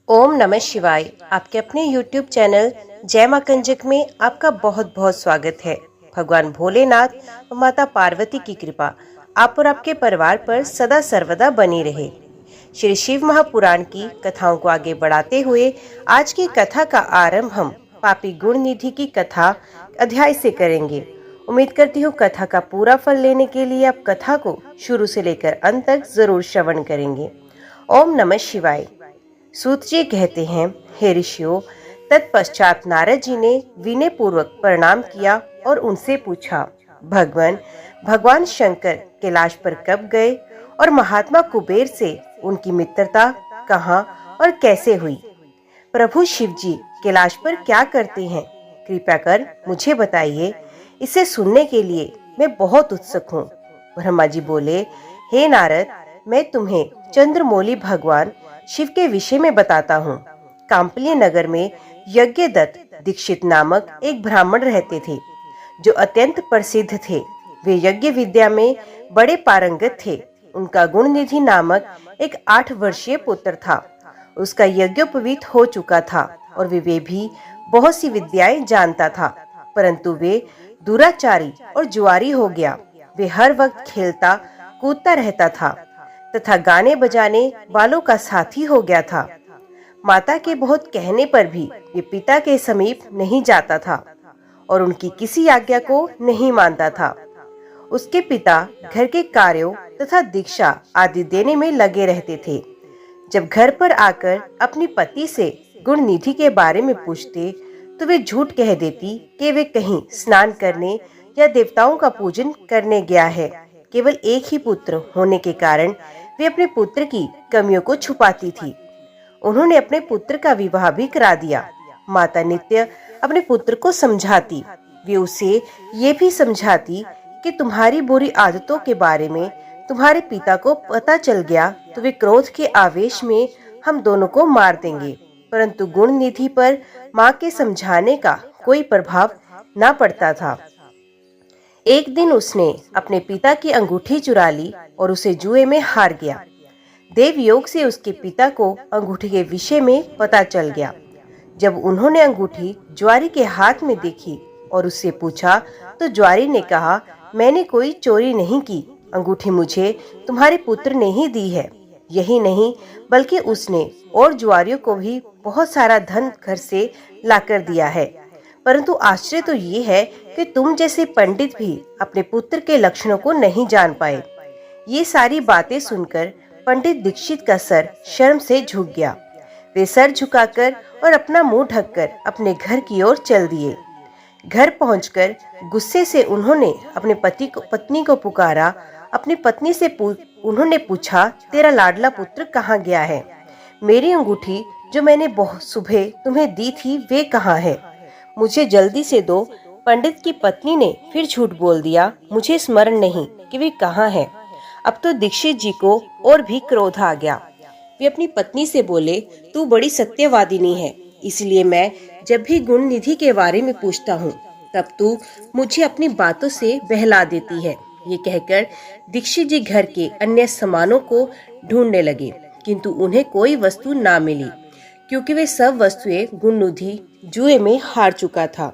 ओम नमः शिवाय। आपके अपने YouTube चैनल जय मां कंजक में आपका बहुत बहुत स्वागत है। भगवान भोलेनाथ व माता पार्वती की कृपा आप और आपके परिवार पर सदा सर्वदा बनी रहे। श्री शिव महापुराण की कथाओं को आगे बढ़ाते हुए आज की कथा का आरंभ हम पापी गुण निधि की कथा अध्याय से करेंगे। उम्मीद करती हूँ कथा का पूरा फल लेने के लिए आप कथा को शुरू से लेकर अंत तक जरूर श्रवण करेंगे। ओम नमः शिवाय। सूत जी कहते हैं, हे ऋषियों, तत्पश्चात नारद जी ने विनय पूर्वक प्रणाम किया और उनसे पूछा, भगवान शंकर कैलाश पर कब गए और महात्मा कुबेर से उनकी मित्रता कहाँ और कैसे हुई? प्रभु शिव जी कैलाश पर क्या करते हैं? कृपया कर मुझे बताइए। इसे सुनने के लिए मैं बहुत उत्सुक हूँ। ब्रह्मा जी बोले, हे नारद, मैं तुम्हें चंद्रमौली भगवान शिव के विषय में बताता हूँ। कांपल्य नगर में यज्ञदत्त दीक्षित नामक एक ब्राह्मण रहते थे जो अत्यंत प्रसिद्ध थे। वे यज्ञ विद्या में बड़े पारंगत थे। उनका गुणनिधि नामक एक 8 वर्षीय पुत्र था। उसका यज्ञोपवीत हो चुका था और वे भी बहुत सी विद्याएं जानता था, परंतु वे दुराचारी और जुआरी हो गया। वे हर वक्त खेलता कूदता रहता था तथा गाने बजाने वालों का साथी हो गया था। माता के बहुत कहने पर भी वे पिता के समीप नहीं जाता था और उनकी किसी आज्ञा को नहीं मानता था। उसके पिता घर के कार्यों तथा दीक्षा आदि देने में लगे रहते थे। जब घर पर आकर अपनी पति से गुण निधि के बारे में पूछते तो वे झूठ कह देती कि वे कहीं स्नान करने या देवताओं का पूजन करने गया है। केवल एक ही पुत्र होने के कारण वे अपने पुत्र की कमियों को छुपाती थी। उन्होंने अपने पुत्र का विवाह भी करा दिया। माता नित्य अपने पुत्र को समझाती। वे उसे ये भी समझाती कि तुम्हारी बुरी आदतों के बारे में तुम्हारे पिता को पता चल गया तो वे क्रोध के आवेश में हम दोनों को मार देंगे। परंतु गुण निधि पर माँ के समझाने का कोई प्रभाव न पड़ता था। एक दिन उसने अपने पिता की अंगूठी चुरा ली और उसे जुए में हार गया। देव योग से उसके पिता को अंगूठी के विषय में पता चल गया। जब उन्होंने अंगूठी ज्वारी के हाथ में देखी और उससे पूछा तो ज्वारी ने कहा, मैंने कोई चोरी नहीं की, अंगूठी मुझे तुम्हारे पुत्र ने ही दी है। यही नहीं बल्कि उसने और ज्वारियों को भी बहुत सारा धन घर से लाकर दिया है। परंतु आश्चर्य तो ये है कि तुम जैसे पंडित भी अपने पुत्र के लक्षणों को नहीं जान पाए। ये सारी बातें सुनकर पंडित दीक्षित का सर शर्म से झुक गया। वे सर झुकाकर और अपना मुंह ढककर अपने घर की ओर चल दिए। घर पहुंचकर गुस्से से उन्होंने अपने पत्नी को पुकारा। अपनी पत्नी से उन्होंने पूछा, तेरा लाडला पुत्र कहाँ गया है? मेरी अंगूठी जो मैंने बहुत सुबह तुम्हें दी थी वे कहाँ है? मुझे जल्दी से दो। पंडित की पत्नी ने फिर झूठ बोल दिया, मुझे स्मरण नहीं कि वे कहाँ है। अब तो दीक्षित जी को और भी क्रोध आ गया। वे अपनी पत्नी से बोले, तू बड़ी सत्यवादिनी है, इसलिए मैं जब भी गुण निधि के बारे में पूछता हूँ तब तू मुझे अपनी बातों से बहला देती है। ये कहकर दीक्षित जी घर के अन्य सामानों को ढूंढने लगे, किंतु उन्हें कोई वस्तु ना मिली क्योंकि वे सब वस्तुएं गुणनिधि जुए में हार चुका था।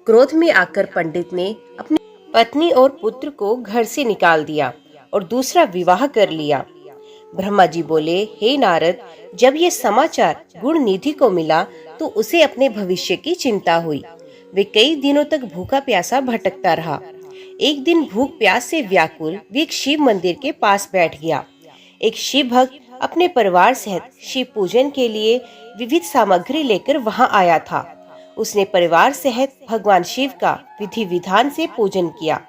क्रोध में आकर पंडित ने अपनी पत्नी और पुत्र को घर से निकाल दिया और दूसरा विवाह कर लिया। ब्रह्मा जी बोले, हे नारद, जब ये समाचार गुण निधि को मिला तो उसे अपने भविष्य की चिंता हुई। वे कई दिनों तक भूखा प्यासा भटकता रहा। एक दिन भूख प्यास से व्याकुल वे एक शिव मंदिर के पास बैठ गया। एक शिव भक्त अपने परिवार सहित शिव पूजन के लिए विविध सामग्री लेकर वहां आया था। उसने परिवार सहित भगवान शिव का विधि विधान से पूजन किया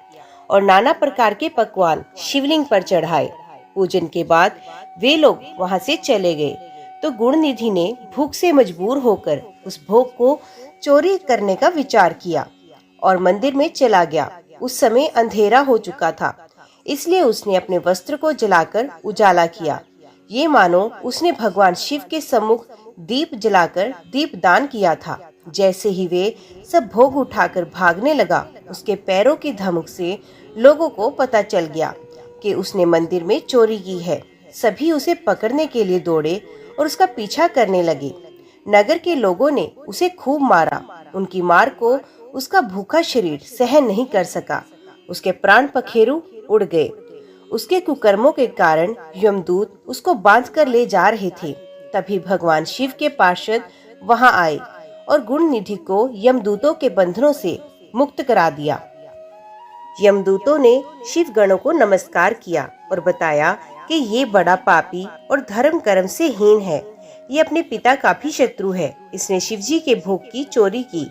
और नाना प्रकार के पकवान शिवलिंग पर चढ़ाए। पूजन के बाद वे लोग वहां से चले गए तो गुणनिधि ने भूख से मजबूर होकर उस भोग को चोरी करने का विचार किया और मंदिर में चला गया। उस समय अंधेरा हो चुका था, इसलिए उसने अपने वस्त्र को जलाकर उजाला किया। ये मानो उसने भगवान शिव के सम्मुख दीप जलाकर दीप दान किया था। जैसे ही वे सब भोग उठाकर भागने लगा, उसके पैरों की धमक से लोगों को पता चल गया कि उसने मंदिर में चोरी की है। सभी उसे पकड़ने के लिए दौड़े और उसका पीछा करने लगे। नगर के लोगों ने उसे खूब मारा। उनकी मार को उसका भूखा शरीर सहन नहीं कर सका। उसके प्राण पखेरु उड़ गए। उसके कुकर्मों के कारण यमदूत उसको बांध कर ले जा रहे थे। तभी भगवान शिव के पार्षद वहां आए और गुण निधि को यमदूतों के बंधनों से मुक्त करा दिया। यमदूतों ने शिव गणों को नमस्कार किया और बताया कि ये बड़ा पापी और धर्म कर्म से हीन है। ये अपने पिता का भी शत्रु है। इसने शिवजी के भोग की चोरी की।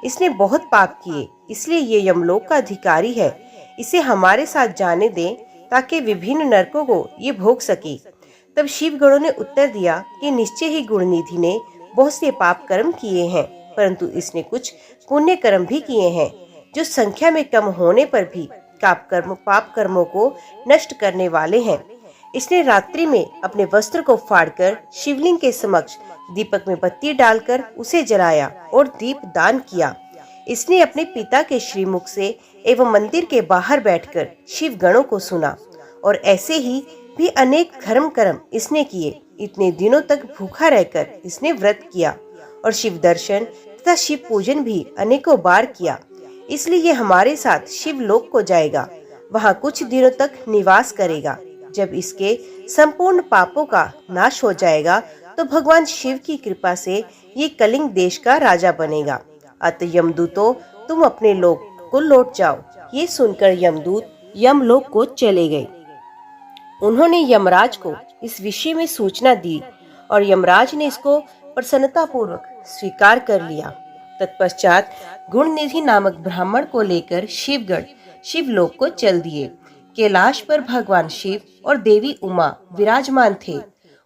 इसने बहुत पाप किए, इसलिए ये यमलोक का अधिकारी है। इसे हमारे साथ जाने दें ताकि विभिन्न नरकों को ये भोग सके। तब शिव गणों ने उत्तर दिया कि निश्चय ही गुणनिधि ने बहुत से पाप कर्म किए हैं, परंतु इसने कुछ पुण्य कर्म भी किए हैं जो संख्या में कम होने पर भी पाप कर्मों को नष्ट करने वाले हैं। इसने रात्रि में अपने वस्त्र को फाड़कर शिवलिंग के समक्ष दीपक में बत्ती डालकर उसे जलाया और दीप दान किया। इसने अपने पिता के श्रीमुख से एवं मंदिर के बाहर बैठकर शिव गणों को सुना और ऐसे ही भी अनेक धर्म कर्म इसने किए। इतने दिनों तक भूखा रहकर इसने व्रत किया और शिव दर्शन तथा शिव पूजन भी अनेकों बार किया। इसलिए ये हमारे साथ शिव लोक को जाएगा, वहाँ कुछ दिनों तक निवास करेगा। जब इसके संपूर्ण पापों का नाश हो जाएगा तो भगवान शिव की कृपा से ये कलिंग देश का राजा बनेगा। अतः यमदूतों, तुम अपने लोक को लौट जाओ। ये सुनकर यमदूत यमलोक को चले गए। उन्होंने यमराज को इस विषय में सूचना दी और यमराज ने इसको प्रसन्नता पूर्वक स्वीकार कर लिया। तत्पश्चात गुणनिधि नामक ब्राह्मण को लेकर शिवगण शिवलोक को चल दिए। कैलाश पर भगवान शिव और देवी उमा विराजमान थे।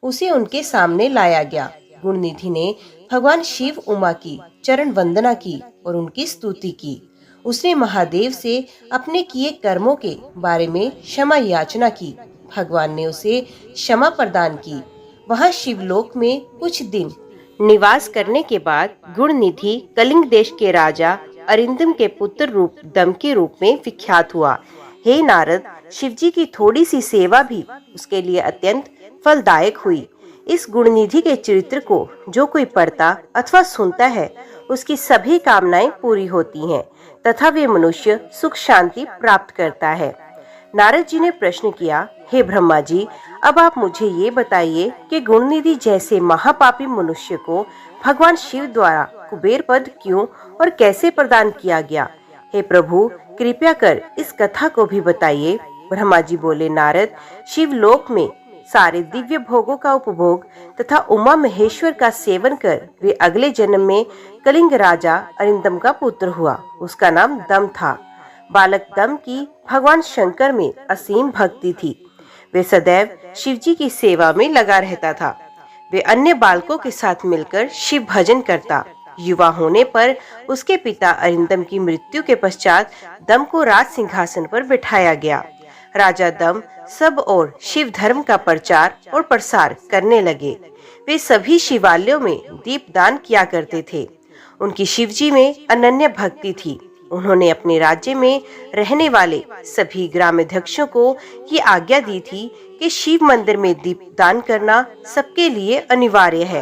उसे उनके सामने लाया गया। गुणनिधि ने भगवान शिव उमा की चरण वंदना की और उनकी स्तुति की। उसने महादेव से अपने किए कर्मों के बारे में क्षमा याचना की। भगवान ने उसे क्षमा प्रदान की। वहाँ शिवलोक में कुछ दिन निवास करने के बाद गुणनिधि कलिंग देश के राजा अरिंदम के पुत्र रूप दम के रूप में विख्यात हुआ। हे नारद, शिवजी की थोड़ी सी सेवा भी उसके लिए अत्यंत फलदायक हुई। इस गुणनिधि के चरित्र को जो कोई पढ़ता अथवा सुनता है, उसकी सभी कामनाएं पूरी होती हैं तथा वे मनुष्य सुख शांति प्राप्त करता है। नारद जी ने प्रश्न किया, हे ब्रह्मा जी, अब आप मुझे ये बताइए कि गुणनिधि जैसे महापापी मनुष्य को भगवान शिव द्वारा कुबेर पद क्यों और कैसे प्रदान किया गया? हे प्रभु, कृपया कर इस कथा को भी बताइए। ब्रह्मा जी बोले, नारद, शिवलोक में सारे दिव्य भोगों का उपभोग तथा उमा महेश्वर का सेवन कर वे अगले जन्म में कलिंग राजा अरिंदम का पुत्र हुआ। उसका नाम दम था। बालक दम की भगवान शंकर में असीम भक्ति थी। वे सदैव शिवजी की सेवा में लगा रहता था। वे अन्य बालकों के साथ मिलकर शिव भजन करता। युवा होने पर उसके पिता अरिंदम की मृत्यु के पश्चात दम को राज सिंहासन पर बिठाया गया। राजा दम सब और शिव धर्म का प्रचार और प्रसार करने लगे। वे सभी शिवालयों में दीप दान किया करते थे। उनकी शिवजी में अनन्य भक्ति थी। उन्होंने अपने राज्य में रहने वाले सभी ग्रामाध्यक्षों को ये आज्ञा दी थी कि शिव मंदिर में दीप दान करना सबके लिए अनिवार्य है।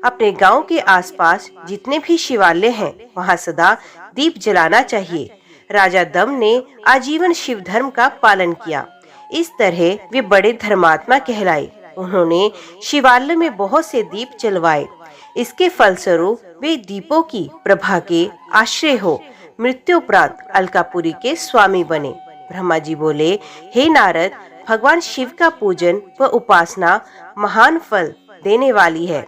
अपने गांव के आसपास जितने भी शिवालय हैं, वहां सदा दीप जलाना चाहिए। राजा दम ने आजीवन शिव धर्म का पालन किया। इस तरह वे बड़े धर्मात्मा कहलाए। उन्होंने शिवालय में बहुत से दीप जलवाए। इसके फलस्वरूप वे दीपों की प्रभा के आश्रय हो मृत्यु उपरांत अलकापुरी के स्वामी बने। ब्रह्मा जी बोले, हे नारद, भगवान शिव का पूजन व उपासना महान फल देने वाली है।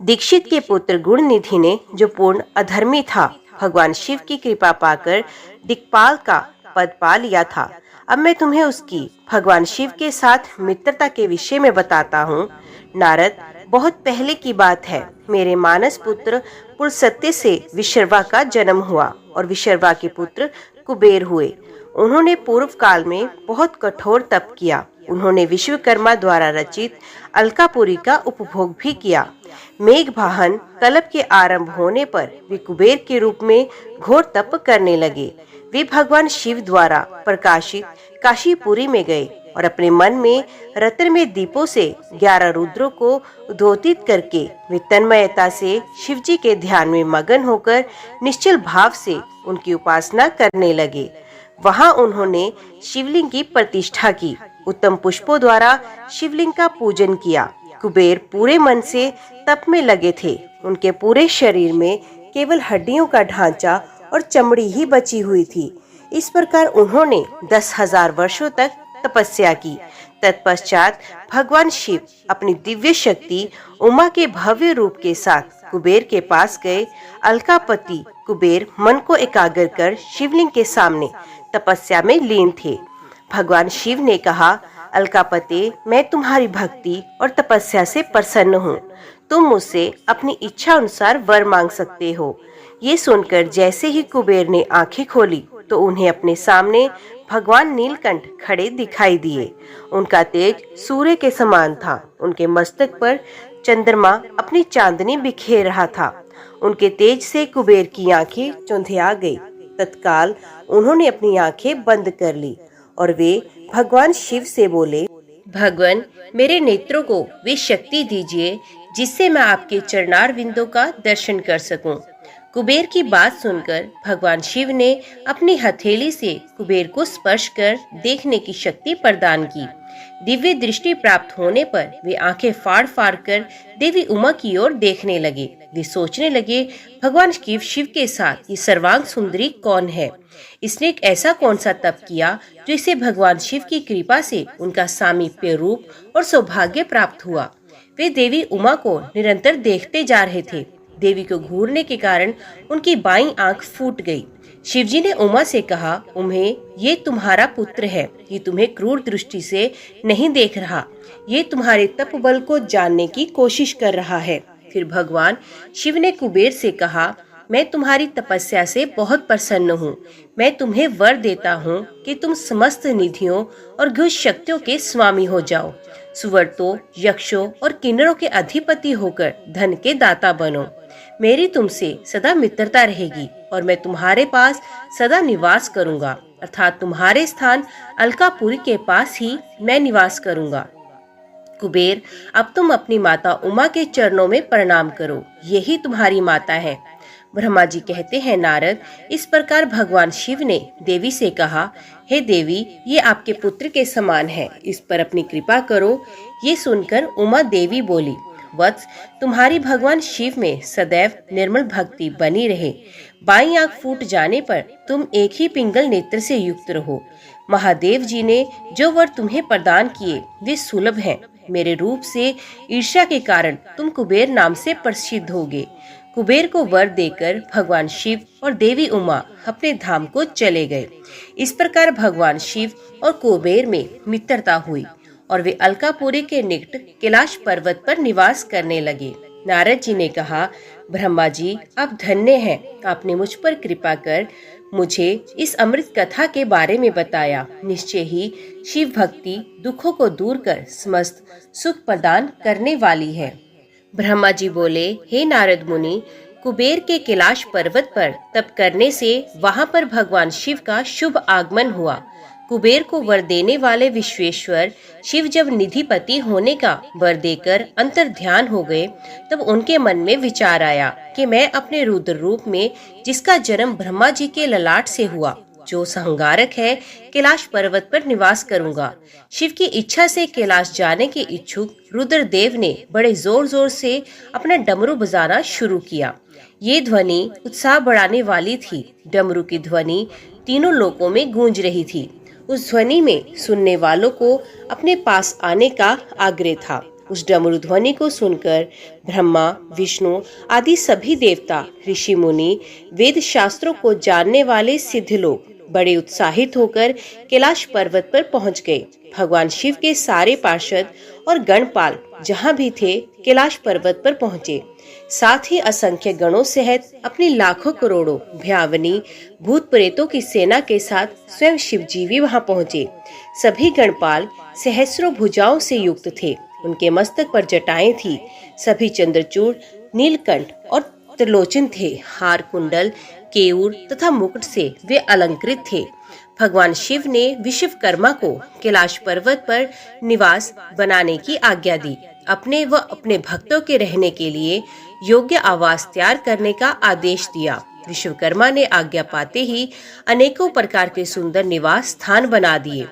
दीक्षित के पुत्र गुणनिधि ने, जो पूर्ण अधर्मी था, भगवान शिव की कृपा पाकर दिक्पाल का पद पा लिया था। अब मैं तुम्हें उसकी भगवान शिव के साथ मित्रता के विषय में बताता हूँ। नारद, बहुत पहले की बात है। मेरे मानस पुत्र पुलस्त्य से विशर्वा का जन्म हुआ और विशर्वा के पुत्र कुबेर हुए। उन्होंने पूर्व काल में बहुत कठोर तप किया। उन्होंने विश्वकर्मा द्वारा रचित अलकापुरी का उपभोग भी किया। मेघवाहन कल्प के आरंभ होने पर वे कुबेर के रूप में घोर तप करने लगे। वे भगवान शिव द्वारा प्रकाशित काशीपुरी में गए। और अपने मन में रत्न में दीपों से 11 रुद्रों को उद्योतित करके वे तन्मयता से शिवजी के ध्यान में मगन होकर निश्चल भाव से उनकी उपासना करने लगे। वहां उन्होंने शिवलिंग की प्रतिष्ठा की, उत्तम पुष्पों द्वारा शिवलिंग का पूजन किया। कुबेर पूरे मन से तप में लगे थे। उनके पूरे शरीर में केवल हड्डियों का ढांचा और चमड़ी ही बची हुई थी। इस प्रकार उन्होंने 10,000 वर्षों तक तपस्या की। तत्पश्चात भगवान शिव अपनी दिव्य शक्ति उमा के भव्य रूप के साथ कुबेर के पास गए। अलकापति कुबेर मन को एकाग्र कर शिवलिंग के सामने तपस्या में लीन थे। भगवान शिव ने कहा, अलकापते, मैं तुम्हारी भक्ति और तपस्या से प्रसन्न हूँ। तुम मुझसे अपनी इच्छा अनुसार वर मांग सकते हो। ये सुनकर जैसे ही कुबेर ने आंखें खोली तो उन्हें अपने सामने भगवान नीलकंठ खड़े दिखाई दिए। उनका तेज सूर्य के समान था। उनके मस्तक पर चंद्रमा अपनी चांदनी बिखेर रहा था। उनके तेज से कुबेर की आंखें चौंधिया गई। तत्काल उन्होंने अपनी आंखें बंद कर ली और वे भगवान शिव से बोले, भगवान, मेरे नेत्रों को वे शक्ति दीजिए जिससे मैं आपके चरणार बिंदों का दर्शन कर सकूं। कुबेर की बात सुनकर भगवान शिव ने अपनी हथेली से कुबेर को स्पर्श कर देखने की शक्ति प्रदान की। दिव्य दृष्टि प्राप्त होने पर वे आंखें फाड़ फाड़ कर देवी उमा की ओर देखने लगे। वे सोचने लगे, भगवान शिव के साथ ये सर्वांग सुंदरी कौन है? इसने एक ऐसा कौन सा तप किया जो इसे भगवान शिव की कृपा से उनका सामीप्य रूप और सौभाग्य प्राप्त हुआ। वे देवी उमा को निरंतर देखते जा रहे थे। देवी को घूरने के कारण उनकी बाईं आंख फूट गई। शिवजी ने उमा से कहा, उम्हे, ये तुम्हारा पुत्र है। ये तुम्हें क्रूर दृष्टि से नहीं देख रहा। ये तुम्हारे तप बल को जानने की कोशिश कर रहा है। फिर भगवान शिव ने कुबेर से कहा, मैं तुम्हारी तपस्या से बहुत प्रसन्न हूँ। मैं तुम्हें वर देता हूँ कि तुम समस्त निधियों और घुस शक्तियों के स्वामी हो जाओ। सुवर्तों, यक्षों और किन्नरों के अधिपति होकर धन के दाता बनो। मेरी तुमसे सदा मित्रता रहेगी और मैं तुम्हारे पास सदा निवास करूंगा, अर्थात तुम्हारे स्थान अलकापुरी के पास ही मैं निवास करूंगा। कुबेर, अब तुम अपनी माता उमा के चरणों में प्रणाम करो। यही तुम्हारी माता है। ब्रह्मा जी कहते हैं, नारद, इस प्रकार भगवान शिव ने देवी से कहा, हे देवी, ये आपके पुत्र के समान है। इस पर अपनी कृपा करो। ये सुनकर उमा देवी बोली, वत्स, तुम्हारी भगवान शिव में सदैव निर्मल भक्ति बनी रहे। बाईं आंख फूट जाने पर तुम एक ही पिंगल नेत्र से युक्त रहो। महादेव जी ने जो वर तुम्हें प्रदान किए वे सुलभ हैं। मेरे रूप से ईर्ष्या के कारण तुम कुबेर नाम से प्रसिद्ध होगे। कुबेर को वर देकर भगवान शिव और देवी उमा अपने धाम को चले गए। इस प्रकार भगवान शिव और कुबेर में मित्रता हुई और वे अलकापुरी के निकट कैलाश पर्वत पर निवास करने लगे। नारद जी ने कहा, ब्रह्मा जी, आप धन्य हैं। आपने मुझ पर कृपा कर मुझे इस अमृत कथा के बारे में बताया। निश्चय ही शिव भक्ति दुखों को दूर कर समस्त सुख प्रदान करने वाली है। ब्रह्मा जी बोले, हे नारद मुनि, कुबेर के कैलाश पर्वत पर तप करने से वहां पर भगवान शिव का शुभ आगमन हुआ। कुबेर को वर देने वाले विश्वेश्वर शिव जब निधिपति होने का वर देकर अंतर ध्यान हो गए, तब उनके मन में विचार आया कि मैं अपने रुद्र रूप में, जिसका जन्म ब्रह्मा जी के ललाट से हुआ, जो संहारक है, कैलाश पर्वत पर निवास करूंगा। शिव की इच्छा से कैलाश जाने के इच्छुक रुद्रदेव ने बड़े जोर जोर से अपना डमरू बजाना शुरू किया। ये ध्वनि उत्साह बढ़ाने वाली थी। डमरू की ध्वनि तीनों लोकों में गूंज रही थी। उस ध्वनि में सुनने वालों को अपने पास आने का आग्रह था। उस डमरू ध्वनि को सुनकर ब्रह्मा, विष्णु आदि सभी देवता, ऋषि मुनि, वेद शास्त्रों को जानने वाले सिद्ध लोग बड़े उत्साहित होकर कैलाश पर्वत पर पहुंच गए। भगवान शिव के सारे पार्षद और गणपाल जहां भी थे, कैलाश पर्वत पर पहुंचे। साथ ही असंख्य गणों सहित अपनी लाखों करोड़ों भयावनी भूत प्रेतों की सेना के साथ स्वयं शिवजी भी वहां पहुंचे। सभी गणपाल सहस्रों भुजाओं से युक्त थे। उनके मस्तक पर जटाएं थी। सभी चंद्रचूड़, नीलकंठ और त्रिलोचन थे। हार, कुंडल, केयूर तथा मुकुट से वे अलंकृत थे। भगवान शिव ने विश्वकर्मा को कैलाश पर्वत पर निवास बनाने की आज्ञा दी। अपने व अपने भक्तों के रहने के लिए योग्य आवास तैयार करने का आदेश दिया। विश्वकर्मा ने आज्ञा पाते ही अनेकों प्रकार के सुंदर निवास स्थान बना दिए।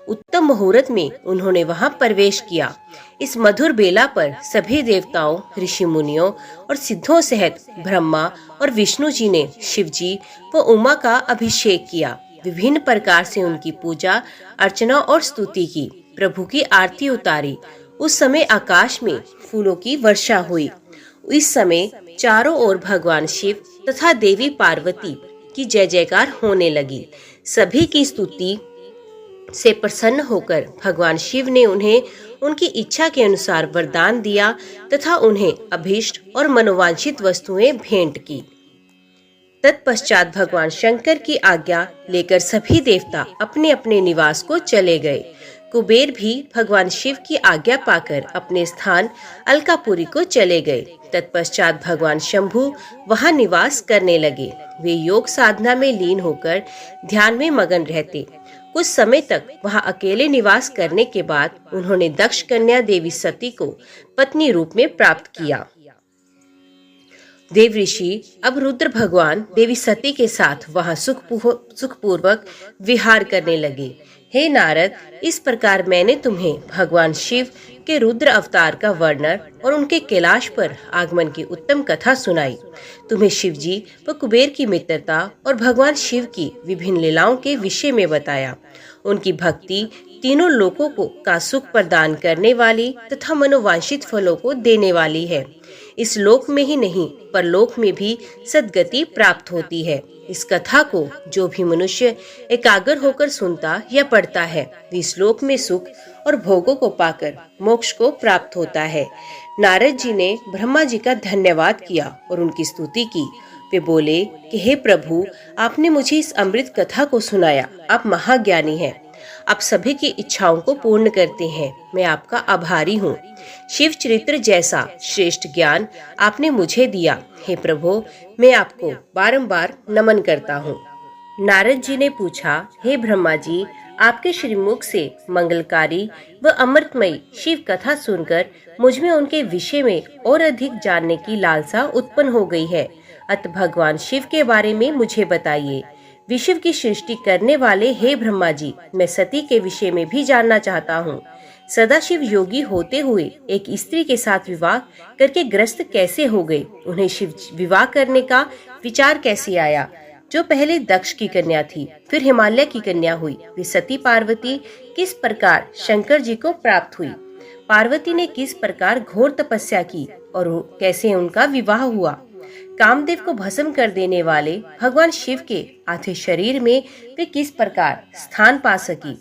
उत्तम मुहूर्त में उन्होंने वहां प्रवेश किया। इस मधुर बेला पर सभी देवताओं, ऋषि मुनियों और सिद्धों सहित ब्रह्मा और विष्णु जी ने शिव जी व उमा का अभिषेक किया। विभिन्न प्रकार से उनकी पूजा अर्चना और स्तुति की। प्रभु की आरती उतारी। उस समय आकाश में फूलों की वर्षा हुई। इस समय चारों ओर भगवान शिव तथा देवी पार्वती की जय जयकार होने लगी। सभी की स्तुति से प्रसन्न होकर भगवान शिव ने उन्हें उनकी इच्छा के अनुसार वरदान दिया तथा उन्हें अभीष्ट और मनोवांछित वस्तुएं भेंट की। तत्पश्चात भगवान शंकर की आज्ञा लेकर सभी देवता अपने अपने निवास को चले गए। कुबेर भी भगवान शिव की आज्ञा पाकर अपने स्थान अलकापुरी को चले गए। तत्पश्चात भगवान शंभु वहां निवास करने लगे। वे योग साधना में लीन होकर ध्यान में मगन रहते। कुछ समय तक वहां अकेले निवास करने के बाद उन्होंने दक्ष कन्या देवी सती को पत्नी रूप में प्राप्त किया। देव ऋषि अब रुद्र भगवान देवी सती के साथ वहां सुखपूर्वक विहार करने लगे। हे नारद, इस प्रकार मैंने तुम्हें भगवान शिव के रुद्र अवतार का वर्णन और उनके कैलाश पर आगमन की उत्तम कथा सुनाई। तुम्हें शिव जी व कुबेर की मित्रता और भगवान शिव की विभिन्न लीलाओं के विषय में बताया। उनकी भक्ति तीनों लोकों का सुख प्रदान करने वाली तथा मनोवांछित फलों को देने वाली है। इस लोक में ही नहीं परलोक में भी सद्गति प्राप्त होती है। इस कथा को जो भी मनुष्य एकाग्र होकर सुनता या पढ़ता है, इस लोक में सुख और भोगों को पाकर मोक्ष को प्राप्त होता है। नारद जी ने ब्रह्मा जी का धन्यवाद किया और उनकी स्तुति की। वे बोले कि हे प्रभु, आपने मुझे इस अमृत कथा को सुनाया। आप महाज्ञानी हैं। आप सभी की इच्छाओं को पूर्ण करते हैं। मैं आपका आभारी हूँ। शिव चरित्र जैसा श्रेष्ठ ज्ञान आपने मुझे दिया। हे प्रभु, मैं आपको बारंबार नमन करता हूँ। नारद जी ने पूछा, हे ब्रह्मा जी, आपके श्रीमुख से मंगलकारी व अमृतमयी शिव कथा सुनकर मुझ में उनके विषय में और अधिक जानने की लालसा उत्पन्न हो गई है। अतः भगवान शिव के बारे में मुझे बताइए। विश्व की सृष्टि करने वाले हे ब्रह्मा जी, मैं सती के विषय में भी जानना चाहता हूँ। सदाशिव योगी होते हुए एक स्त्री के साथ विवाह करके ग्रस्त कैसे हो गए? उन्हें शिव विवाह करने का विचार कैसे आया? जो पहले दक्ष की कन्या थी, फिर हिमालय की कन्या हुई, वे सती पार्वती किस प्रकार शंकर जी को प्राप्त हुई? पार्वती ने किस प्रकार घोर तपस्या की और कैसे उनका विवाह हुआ? कामदेव को भस्म कर देने वाले भगवान शिव के आधे शरीर में वे किस प्रकार स्थान पा सकी?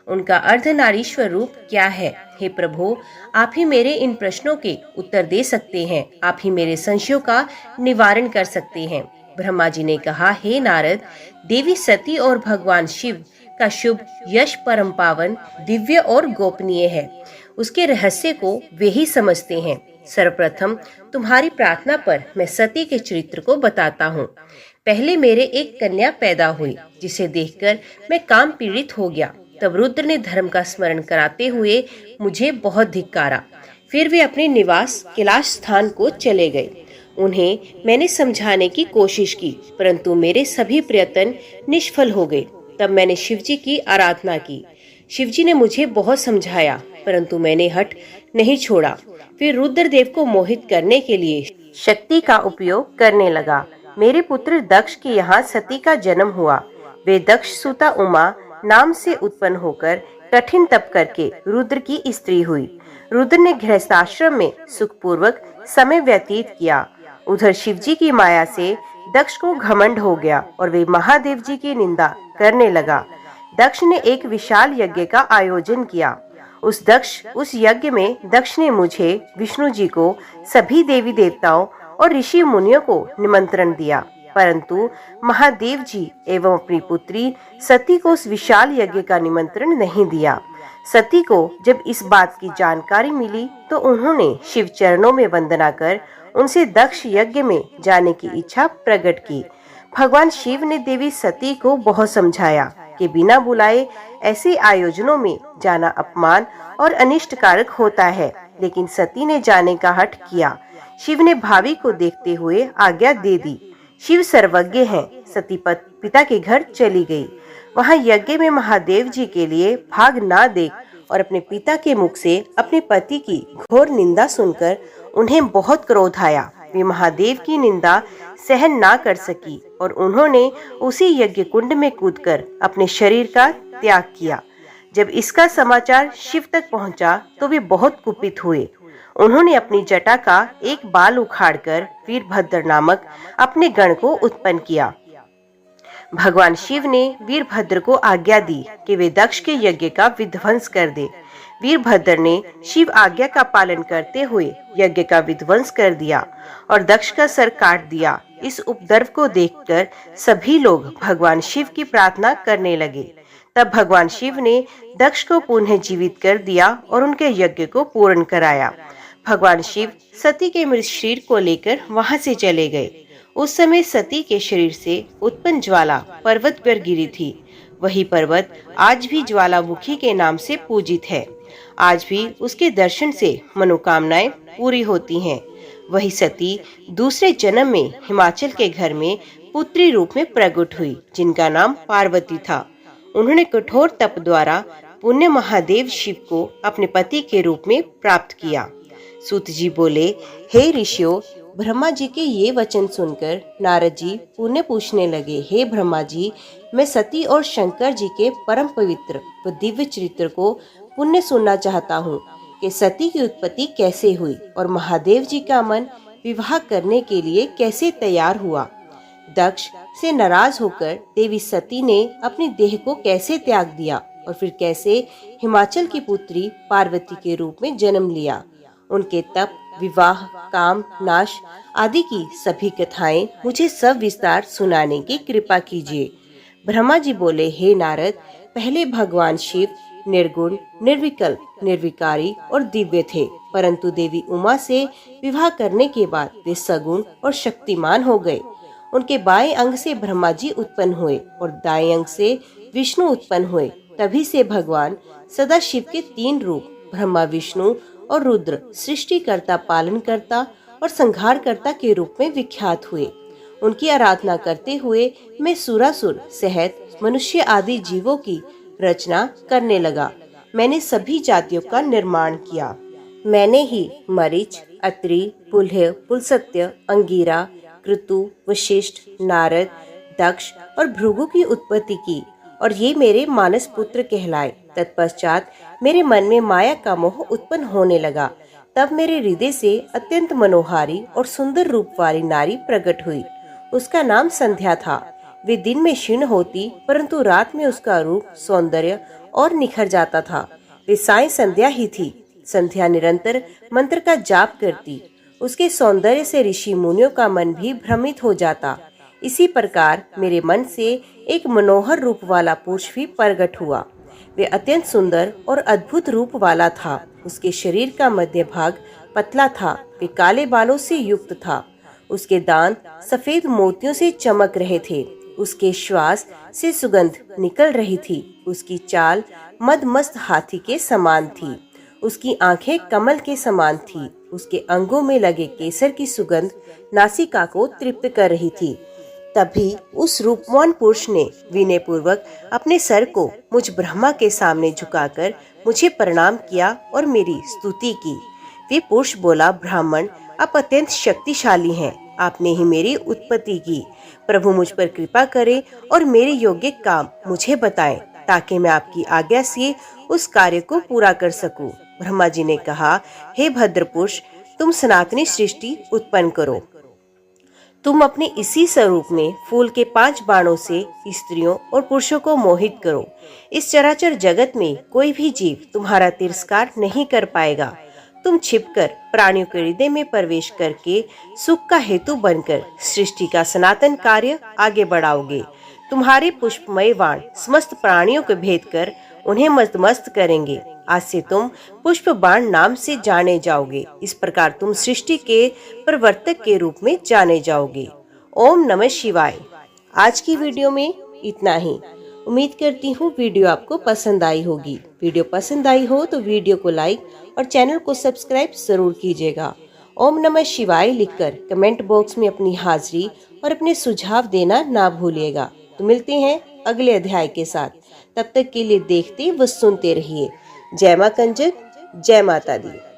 उनका अर्धनारीश्वर रूप क्या है? हे प्रभु, आप ही मेरे इन प्रश्नों के उत्तर दे सकते हैं। आप ही मेरे संशयों का निवारण कर सकते हैं। ब्रह्मा जी ने कहा, हे नारद, देवी सती और भगवान शिव का शुभ यश परम पावन, दिव्य और गोपनीय है। उसके रहस्य को वे ही समझते हैं। सर्वप्रथम तुम्हारी प्रार्थना पर मैं सती के चरित्र को बताता हूँ। पहले मेरे एक कन्या पैदा हुई, जिसे देखकर मैं काम पीड़ित हो गया। तब रुद्र ने धर्म का स्मरण कराते हुए मुझे बहुत धिक्कारा। फिर वे अपने निवास कैलाश स्थान को चले गए। उन्हें मैंने समझाने की कोशिश की, परंतु मेरे सभी प्रयत्न निष्फल हो गए। तब मैंने शिवजी की आराधना की। शिवजी ने मुझे बहुत समझाया, परंतु मैंने हठ नहीं छोड़ा। फिर रुद्रदेव को मोहित करने के लिए शक्ति का उपयोग करने लगा। मेरे पुत्र दक्ष के यहाँ सती का जन्म हुआ। वे दक्ष सुता उमा नाम से उत्पन्न होकर कठिन तप करके रुद्र की स्त्री हुई। रुद्र ने गृहस्थाश्रम में सुखपूर्वक समय व्यतीत किया। उधर शिवजी की माया से दक्ष को घमंड हो गया और वे महादेव जी की निंदा करने लगा। दक्ष ने एक विशाल यज्ञ का आयोजन किया। उस यज्ञ में दक्ष ने मुझे, विष्णु जी को, सभी देवी देवताओं और ऋषि मुनियों को निमंत्रण दिया, परंतु महादेव जी एवं अपनी पुत्री सती को उस विशाल यज्ञ का निमंत्रण नहीं दिया। सती को जब इस बात की जानकारी मिली तो उन्होंने शिव चरणों में वंदना कर उनसे दक्ष यज्ञ में जाने की इच्छा प्रकट की। भगवान शिव ने देवी सती को बहुत समझाया कि बिना बुलाए ऐसे आयोजनों में जाना अपमान और अनिष्टकारक होता है, लेकिन सती ने जाने का हठ किया। शिव ने भावी को देखते हुए आज्ञा दे दी। शिव सर्वज्ञ हैं। सती पिता के घर चली गई। वहां यज्ञ में महादेव जी के लिए भाग ना देख और अपने पिता के मुख से अपने पति की घोर निंदा सुनकर उन्हें बहुत क्रोध आया। वे महादेव की निंदा सहन ना कर सकी और उन्होंने उसी यज्ञ कुंड में कूदकर अपने शरीर का त्याग किया। जब इसका समाचार शिव तक पहुंचा तो वे बहुत कुपित हुए। उन्होंने अपनी जटा का एक बाल उखाड़कर वीरभद्र नामक अपने गण को उत्पन्न किया। भगवान शिव ने वीरभद्र को आज्ञा दी कि वे दक्ष के यज्ञ का विध्वंस कर दे। वीरभद्र ने शिव आज्ञा का पालन करते हुए यज्ञ का विध्वंस कर दिया और दक्ष का सर काट दिया। इस उपद्रव को देखकर सभी लोग भगवान शिव की प्रार्थना करने लगे। तब भगवान शिव ने दक्ष को पुनः जीवित कर दिया और उनके यज्ञ को पूर्ण कराया। भगवान शिव सती के मृत शरीर को लेकर वहां से चले गए। उस समय सती के शरीर से उत्पन्न ज्वाला पर्वत पर गिरी थी। वही पर्वत आज भी ज्वालामुखी के नाम से पूजित है। आज भी उसके दर्शन से मनोकामनाएं पूरी होती हैं। वही सती दूसरे जन्म में हिमाचल के घर में पुत्री रूप में प्रकट हुई, जिनका नाम पार्वती था। उन्होंने कठोर तप द्वारा पुण्य महादेव शिव को अपने पति के रूप में प्राप्त किया। सूत जी बोले, हे ऋषियों, ब्रह्मा जी के ये वचन सुनकर नारद जी पुण्य पूछने लगे, हे ब्रह्मा जी, मैं सती और शंकर जी के परम पवित्र व दिव्य चरित्र को पुण्य सुनना चाहता हूँ कि सती की उत्पत्ति कैसे हुई और महादेव जी का मन विवाह करने के लिए कैसे तैयार हुआ। दक्ष से नाराज होकर देवी सती ने अपनी देह को कैसे त्याग दिया और फिर कैसे हिमाचल की पुत्री पार्वती के रूप में जन्म लिया। उनके तप, विवाह, काम, नाश आदि की सभी कथाएं मुझे सब विस्तार सुनाने की कृपा कीजिए। ब्रह्मा जी बोले, हे नारद, पहले भगवान शिव निर्गुण, निर्विकल्प, निर्विकारी और दिव्य थे, परंतु देवी उमा से विवाह करने के बाद वे सगुण और शक्तिमान हो गए। उनके बाएं अंग से ब्रह्मा जी उत्पन्न हुए और दाएं अंग से विष्णु उत्पन्न हुए। तभी से भगवान सदाशिव के 3 रूप ब्रह्मा, विष्णु और रुद्र सृष्टिकर्ता, पालनकर्ता और संहारकर्ता के रूप में विख्यात हुए। उनकी आराधना करते हुए मैं सुरासुर सहित मनुष्य आदि जीवों की रचना करने लगा। मैंने सभी जातियों का निर्माण किया। मैंने ही मरीच, अत्रि, पुलह, पुलसत्य, अंगिरा, कृतु, वशिष्ठ, नारद, दक्ष और भृगु की उत्पत्ति की और ये मेरे मानस पुत्र कहलाए। तत्पश्चात मेरे मन में माया का मोह उत्पन्न होने लगा। तब मेरे हृदय से अत्यंत मनोहारी और सुंदर रूप वाली नारी प्रकट हुई। उसका नाम संध्या था। वे दिन में क्षीण होती, परंतु रात में उसका रूप, सौंदर्य और निखर जाता था। वे साय संध्या ही थी। संध्या निरंतर मंत्र का जाप करती। उसके सौंदर्य से ऋषि मुनियों का मन भी भ्रमित हो जाता। इसी प्रकार मेरे मन से एक मनोहर रूप वाला पुरुष भी प्रकट हुआ। वे अत्यंत सुंदर और अद्भुत रूप वाला था। उसके शरीर का मध्य भाग पतला था। वे काले बालों से युक्त था। उसके दांत सफेद मोतियों से चमक रहे थे। उसके श्वास से सुगंध निकल रही थी। उसकी चाल मदमस्त हाथी के समान थी। उसकी आंखें कमल के समान थी। उसके अंगों में लगे केसर की सुगंध नासिका को तृप्त कर रही थी। तभी उस रूपवान पुरुष ने विनय पूर्वक अपने सर को मुझ ब्रह्मा के सामने झुकाकर मुझे प्रणाम किया और मेरी स्तुति की। वे पुरुष बोला, ब्राह्मण, आप अत्यंत शक्तिशाली हैं। आपने ही मेरी उत्पत्ति की। प्रभु मुझ पर कृपा करें और मेरे योग्य काम मुझे बताएं, ताकि मैं आपकी आज्ञा से उस कार्य को पूरा कर सकूं। ब्रह्मा जी ने कहा, हे भद्रपुरुष, तुम सनातनी सृष्टि उत्पन्न करो। तुम अपने इसी स्वरूप में फूल के 5 बाणों से स्त्रियों और पुरुषों को मोहित करो। इस चराचर जगत में कोई भी जीव तुम्हारा तिरस्कार नहीं कर पाएगा। तुम छिपकर प्राणियों के हृदय में प्रवेश करके सुख का हेतु बनकर सृष्टि का सनातन कार्य आगे बढ़ाओगे। तुम्हारे पुष्पमय बाण समस्त प्राणियों को भेद कर उन्हें मस्त करेंगे। आज से तुम पुष्प बाण नाम से जाने जाओगे। इस प्रकार तुम सृष्टि के प्रवर्तक के रूप में जाने जाओगे। ओम नमः शिवाय। आज की वीडियो में इतना ही। उम्मीद करती हूँ वीडियो आपको पसंद आई होगी। वीडियो पसंद आई हो तो वीडियो को लाइक और चैनल को सब्सक्राइब जरूर कीजिएगा। ओम नमः शिवाय लिखकर कमेंट बॉक्स में अपनी हाजिरी और अपने सुझाव देना ना भूलिएगा। तो मिलते हैं अगले अध्याय के साथ। तब तक के लिए देखते व सुनते रहिए। जय मां कंजक, जय माता दी।